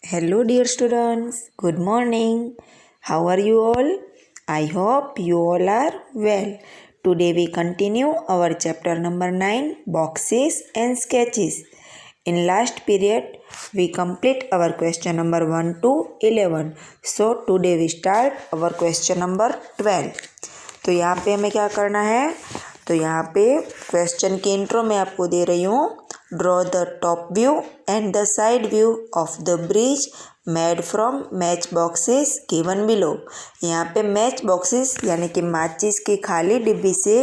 Hello, dear students. Good morning. How are you all? I hope you all are well. Today we continue our chapter number 9, boxes and sketches. In last period, we complete our question number 1 to 11. So today we start our question number 12. तो यहाँ पे हमें क्या करना है? तो यहाँ पे क्वेश्चन की इंट्रो में आपको दे रही हूँ. Draw the top view and the side view of the bridge made from match boxes given below. यहाँ पे मैच बॉक्सेस यानी कि माचिस की खाली डिब्बी से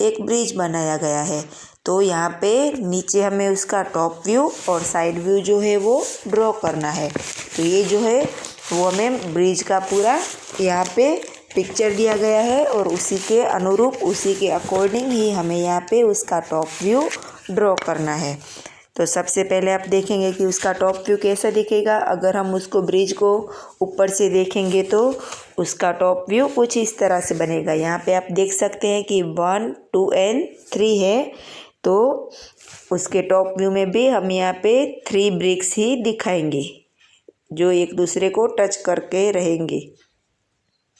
एक ब्रिज बनाया गया है. तो यहाँ पे नीचे हमें उसका टॉप व्यू और साइड व्यू जो है वो ड्रॉ करना है. तो ये जो है वो हमें ब्रिज का पूरा यहाँ पे पिक्चर दिया गया है और उसी के अनुरूप उसी के अकॉर्डिंग ही हमें यहाँ पे उसका टॉप व्यू ड्रॉ करना है. तो सबसे पहले आप देखेंगे कि उसका टॉप व्यू कैसा दिखेगा. अगर हम उसको ब्रिज को ऊपर से देखेंगे तो उसका टॉप व्यू कुछ इस तरह से बनेगा. यहाँ पे आप देख सकते हैं कि 1, 2 एंड 3 है. तो उसके टॉप व्यू में भी हम यहाँ पे 3 ब्रिक्स ही दिखाएंगे जो एक दूसरे को टच करके रहेंगे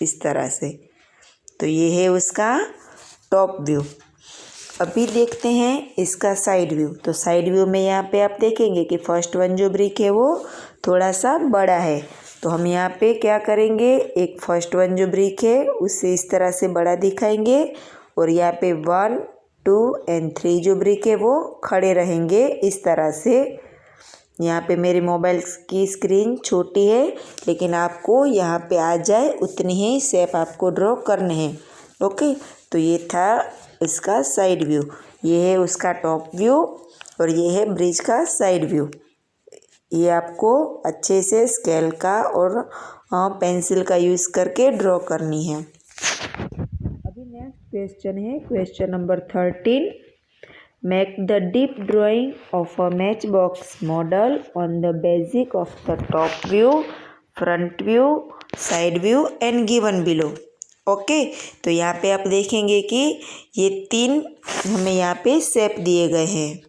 इस तरह से. तो ये है उसका टॉप व्यू. अभी देखते हैं इसका साइड व्यू. तो साइड व्यू में यहाँ पे आप देखेंगे कि फर्स्ट वन जो ब्रिक है वो थोड़ा सा बड़ा है. तो हम यहाँ पे क्या करेंगे, एक फर्स्ट वन जो ब्रिक है उससे इस तरह से बड़ा दिखाएंगे और यहाँ पे 1, 2 एंड 3 जो ब्रिक है वो खड़े रहेंगे इस तरह से. यहाँ पे मेरे मोबाइल की स्क्रीन छोटी है लेकिन आपको यहाँ पे आ जाए उतनी ही शेप आपको ड्रॉ करने हैं. ओके, तो ये था इसका साइड व्यू. ये है उसका टॉप व्यू और ये है ब्रिज का साइड व्यू. ये आपको अच्छे से स्केल का और पेंसिल का यूज़ करके ड्रॉ करनी है. अभी नेक्स्ट क्वेश्चन है question number 13. Make the deep drawing of a matchbox model on the basis of the top view, front view, side view and given below. Okay, तो यहाँ पे आप देखेंगे कि ये 3 हमें यहाँ पे शेप दिए गए हैं.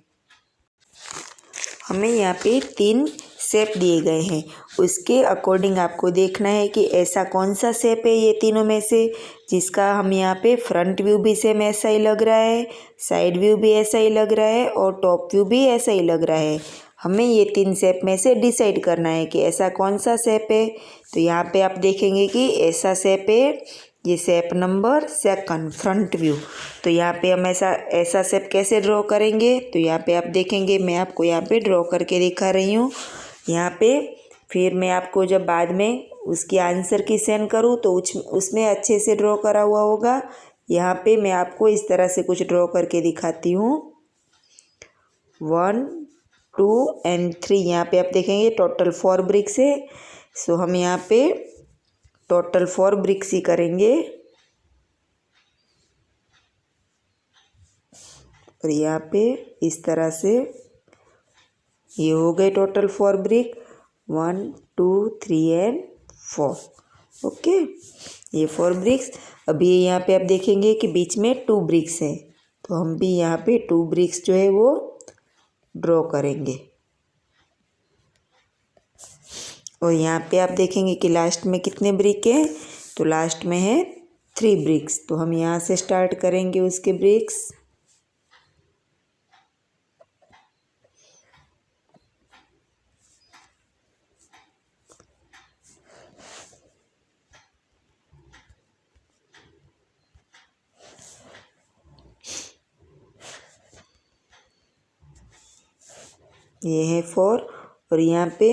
हमें यहाँ पे 3 शेप दिए गए हैं. उसके अकॉर्डिंग आपको देखना है कि ऐसा कौन सा शेप है ये तीनों में से जिसका हम यहाँ पे फ्रंट व्यू भी सेम ऐसा ही लग रहा है, साइड व्यू भी ऐसा ही लग रहा है और टॉप व्यू भी ऐसा ही लग रहा है. हमें ये 3 शेप में से डिसाइड करना है कि ऐसा कौन सा शेप है. तो यहाँ पे आप देखेंगे कि ऐसा शेप है, ये शेप नंबर 2 फ्रंट व्यू. तो यहाँ पे हम ऐसा शेप कैसे ड्रॉ करेंगे. तो यहाँ पे आप देखेंगे, मैं आपको यहाँ पे ड्रॉ करके दिखा रही हूँ. यहाँ पे फिर मैं आपको जब बाद में उसकी आंसर की सेंड करूँ तो उसमें अच्छे से ड्रॉ करा हुआ होगा. यहाँ पे मैं आपको इस तरह से कुछ ड्रॉ करके दिखाती हूँ. 1, 2 एंड 3 यहाँ पे आप देखेंगे टोटल 4 ब्रिक्स है. सो हम यहाँ पे टोटल 4 ब्रिक्स ही करेंगे और यहाँ पे इस तरह से ये हो गए टोटल 4 ब्रिक. 1, 2, 3 एंड 4. ओके, ये 4 ब्रिक्स. अभी यहाँ पे आप देखेंगे कि बीच में 2 ब्रिक्स हैं. तो हम भी यहाँ पे 2 ब्रिक्स जो है वो ड्रॉ करेंगे. और यहाँ पे आप देखेंगे कि लास्ट में कितने ब्रिक हैं. तो लास्ट में है 3 ब्रिक्स. तो हम यहाँ से स्टार्ट करेंगे उसके ब्रिक्स. ये है 4 और यहाँ पे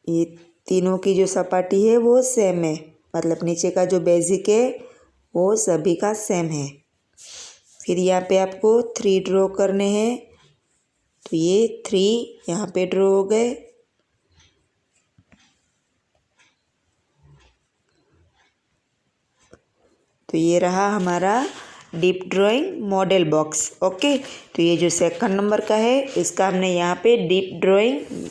ये तीनों की जो सपाटी है वो सेम है, मतलब नीचे का जो बेसिक है वो सभी का सेम है. फिर यहाँ पे आपको 3 ड्रॉ करने हैं. तो ये 3 यहाँ पे ड्रॉ हो गए. तो ये रहा हमारा deep drawing model box. Okay, तो ये जो 2nd नंबर का है इसका हमने यहाँ पे डीप ड्राइंग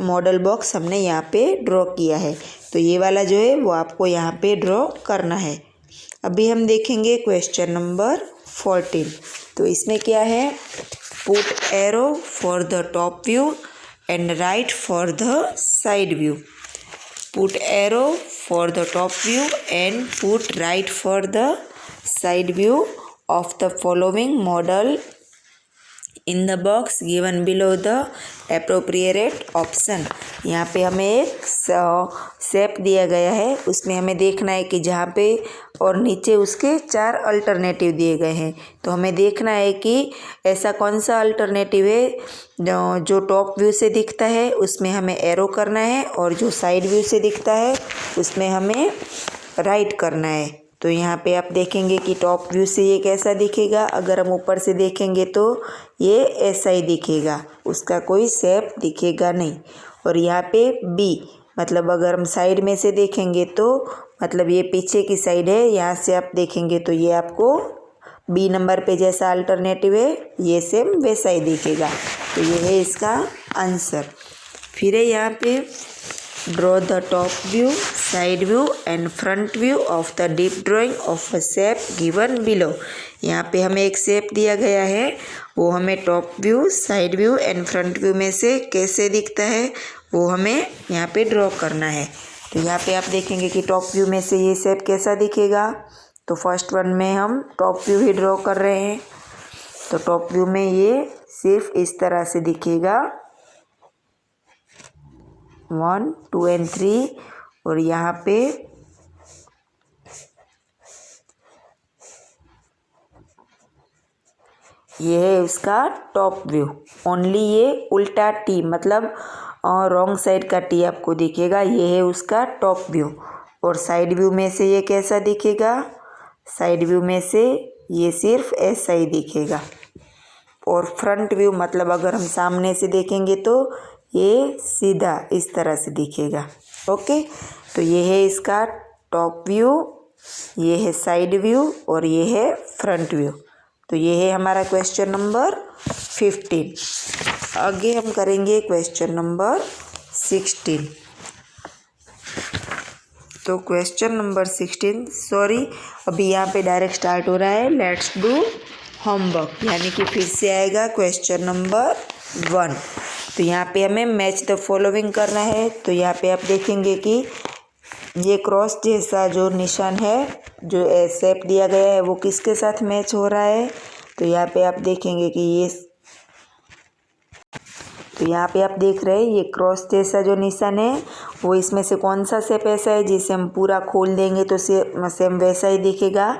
मॉडल बॉक्स हमने यहाँ पे ड्रॉ किया है. तो ये वाला जो है वो आपको यहाँ पे ड्रॉ करना है. अभी हम देखेंगे क्वेश्चन नंबर 14। तो इसमें क्या है, put arrow for the top view and right for the side view. Put arrow for the top view and put right for the side view of the following model in the box given below the appropriate option। यहाँ पे हमें एक shape दिया गया है, उसमें हमें देखना है कि जहाँ पे और नीचे उसके 4 अल्टरनेटिव दिए गए हैं। तो हमें देखना है कि ऐसा कौन सा अल्टरनेटिव है जो टॉप व्यू से दिखता है, उसमें हमें एरो करना है, और जो साइड व्यू से दिखता है उसमें हमें राइट करना है। तो यहाँ पे आप देखेंगे कि टॉप व्यू से ये कैसा दिखेगा। अगर हम ऊपर से देखेंगे तो ये ऐसा ही दिखेगा, उसका कोई शेप दिखेगा नहीं। और यहाँ पे बी मतलब अगर हम साइड में से देखेंगे तो मतलब ये पीछे की साइड है, यहाँ से आप देखेंगे तो ये आपको बी नंबर पे जैसा अल्टरनेटिव है ये सेम वैसा ही दिखेगा। तो ये है इसका आंसर। फिर है यहाँ पे draw the top view, side view and front view of the deep drying of a shape given below. यहाँ पे हमें एक शेप दिया गया है, वो हमें top view, side view and front view में से कैसे दिखता है वो हमें यहाँ पे ड्रॉ करना है। तो यहाँ पे आप देखेंगे कि टॉप व्यू में से ये शेप कैसा दिखेगा। तो फर्स्ट वन में हम टॉप व्यू ही ड्रॉ कर रहे हैं। तो टॉप व्यू में ये सिर्फ इस तरह से दिखेगा, 1, 2 एंड 3। और यहाँ पे ये है उसका टॉप व्यू। ओनली ये उल्टा टी मतलब रॉन्ग साइड का टी आपको दिखेगा, ये है उसका टॉप व्यू। और साइड व्यू में से ये कैसा दिखेगा, साइड व्यू में से ये सिर्फ ऐसा ही दिखेगा। और फ्रंट व्यू मतलब अगर हम सामने से देखेंगे तो ये सीधा इस तरह से दिखेगा। ओके, तो ये है इसका टॉप व्यू, ये है साइड व्यू और ये है फ्रंट व्यू। तो ये है हमारा क्वेश्चन नंबर 15। आगे हम करेंगे क्वेश्चन नंबर 16। तो क्वेश्चन नंबर 16 सॉरी अभी यहाँ पे डायरेक्ट स्टार्ट हो रहा है। लेट्स डू होमवर्क, यानी कि फिर से आएगा क्वेश्चन नंबर 1। तो यहाँ पे हमें मैच द फॉलोइंग करना है। तो यहाँ पे आप देखेंगे कि ये क्रॉस जैसा जो निशान है, जो शेप दिया गया है, वो किसके साथ मैच हो रहा है। तो यहाँ पे आप देखेंगे कि ये, तो यहाँ पे आप देख रहे हैं ये क्रॉस जैसा जो निशान है वो इसमें से कौन सा शेप ऐसा है जिसे हम पूरा खोल देंगे तो सेम वैसा ही दिखेगा।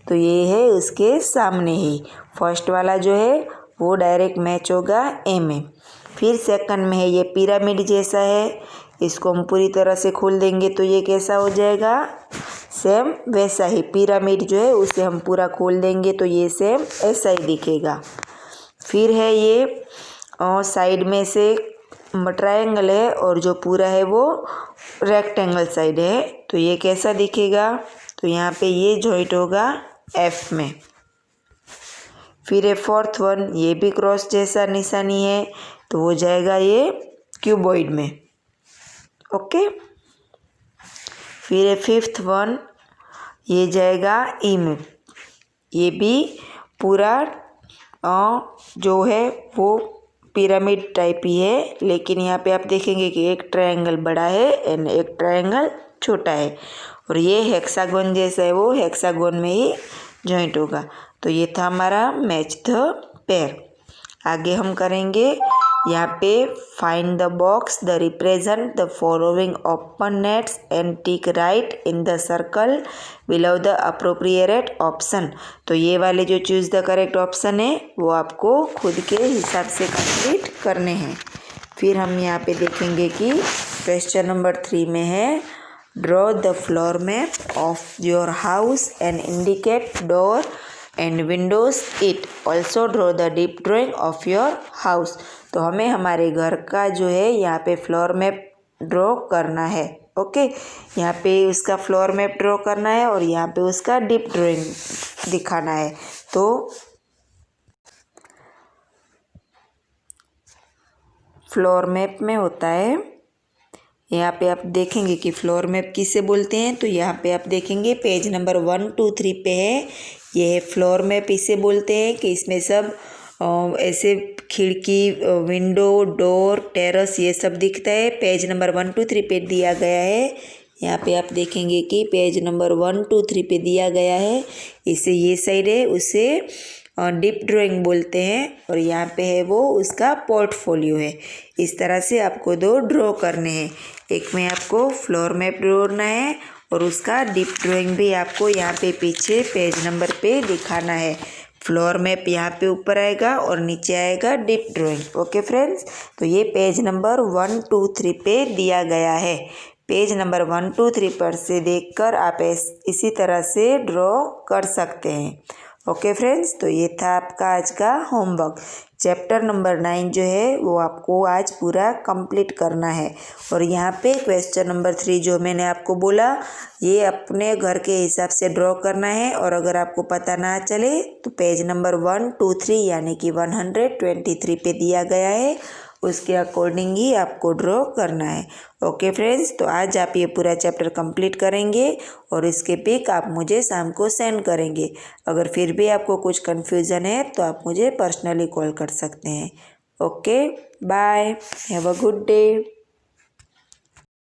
तो ये है उसके सामने ही, फर्स्ट वाला जो है वो डायरेक्ट मैच होगा ए में। फिर सेकंड में है ये पिरामिड जैसा है, इसको हम पूरी तरह से खोल देंगे तो ये कैसा हो जाएगा, सेम वैसा ही। पिरामिड जो है उसे हम पूरा खोल देंगे तो ये सेम ऐसा ही दिखेगा। फिर है ये साइड में से ट्रायंगल है और जो पूरा है वो रेक्टेंगल साइड है, तो ये कैसा दिखेगा। तो यहाँ पे ये जॉइंट होगा एफ में। फिर है फोर्थ वन, ये भी क्रॉस जैसा निशानी है तो वो जाएगा ये क्यूबॉइड में। ओके, फिर है फिफ्थ वन, ये जाएगा ई में। ये भी पूरा जो है वो पिरामिड टाइप ही है, लेकिन यहाँ पे आप देखेंगे कि एक ट्रायंगल बड़ा है एंड एक ट्रायंगल छोटा है। और ये हेक्सागोन जैसा है, वो हेक्सागोन में ही जॉइंट होगा। तो ये था हमारा मैच द पेयर। आगे हम करेंगे यहाँ पे find the box the represent the following open nets and tick right in the circle below the appropriate option. तो ये वाले जो चूज़ द करेक्ट ऑप्शन है वो आपको खुद के हिसाब से कंप्लीट करने हैं। फिर हम यहाँ पे देखेंगे कि क्वेश्चन नंबर 3 में है draw the floor map of your house and indicate door and Windows it, also draw the deep drying of your house. तो हमें हमारे घर का जो है यहाँ पे फ्लोर मैप ड्रॉ करना है। ओके, यहाँ पे उसका फ्लोर मैप ड्रॉ करना है और यहाँ पे उसका डीप ड्राइंग दिखाना है। तो फ्लोर मैप में होता है, यहाँ पे आप देखेंगे कि फ्लोर मैप किसे बोलते हैं। तो यहाँ पे आप देखेंगे पेज नंबर 1, 2, 3 पे है ये है फ्लोर मैप इसे बोलते हैं कि इसमें सब ऐसे खिड़की, विंडो, डोर, टेरेस ये सब दिखता है। पेज नंबर 1 2 3 पे दिया गया है। यहाँ पे आप देखेंगे कि पेज नंबर 1 2 3 पे दिया गया है। इसे ये साइड है उसे डीप ड्राइंग बोलते हैं और यहाँ पे है वो उसका पोर्टफोलियो है। इस तरह से आपको 2 ड्रॉ करने हैं। एक में आपको फ्लोर मैप ड्रॉना है और उसका डीप ड्राइंग भी आपको यहाँ पे पीछे पेज नंबर पे दिखाना है। फ्लोर मैप यहाँ पे ऊपर आएगा और नीचे आएगा डीप ड्राइंग। ओके फ्रेंड्स, तो ये पेज नंबर 1 2 3 पे दिया गया है। पेज नंबर 1 2 3 पर से देखकर आप इसी तरह से ड्रॉ कर सकते हैं। ओके फ्रेंड्स, तो ये था आपका आज का होमवर्क। चैप्टर नंबर 9 जो है वो आपको आज पूरा कंप्लीट करना है। और यहाँ पे क्वेश्चन नंबर 3 जो मैंने आपको बोला, ये अपने घर के हिसाब से ड्रॉ करना है। और अगर आपको पता ना चले तो पेज नंबर 1 2 3 यानी कि 123 पे दिया गया है, उसके अकॉर्डिंग ही आपको ड्रॉ करना है। ओके फ्रेंड्स, तो आज आप ये पूरा चैप्टर कंप्लीट करेंगे और इसके पिक आप मुझे शाम को सेंड करेंगे। अगर फिर भी आपको कुछ कन्फ्यूज़न है तो आप मुझे पर्सनली कॉल कर सकते हैं। Okay, bye, have a good day.